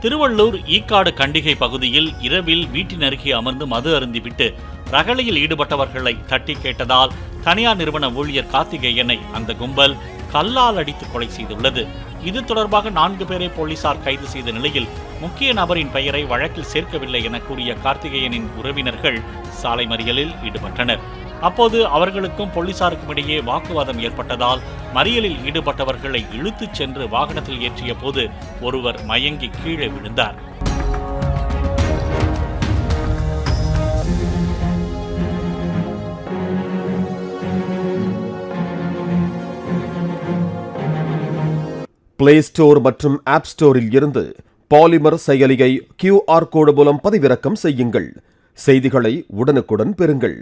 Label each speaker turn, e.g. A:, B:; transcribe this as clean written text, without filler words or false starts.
A: திருவள்ளூர் ஈக்காடு கண்டிகை பகுதியில் இரவில் வீட்டின் அருகே அமர்ந்து மது அருந்திவிட்டு ரகளையில் ஈடுபட்டவர்களை தட்டி கேட்டதால் தனியார் நிறுவன ஊழியர் கார்த்திகேயனை அந்த கும்பல் கல்லால் அடித்து கொலை செய்துள்ளது. இது தொடர்பாக 4 பேரை போலீசார் கைது செய்த நிலையில் முக்கிய நபரின் பெயரை வழக்கில் சேர்க்கவில்லை என கூறிய கார்த்திகேயனின் உறவினர்கள் சாலை மறியலில் ஈடுபட்டனர். அப்போது அவர்களுக்கும் போலீசாருக்கும் இடையே வாக்குவாதம் ஏற்பட்டதால் மறியலில் ஈடுபட்டவர்களை இழுத்துச் சென்று வாகனத்தில் ஏற்றிய போது ஒருவர் மயங்கி கீழே விழுந்தார்.
B: பிளே ஸ்டோர் மற்றும் ஆப் ஸ்டோரில் இருந்து பாலிமர் செயலியை QR கோடு மூலம் பதிவிறக்கம் செய்யுங்கள். செய்திகளை உடனுக்குடன் பெறுங்கள்.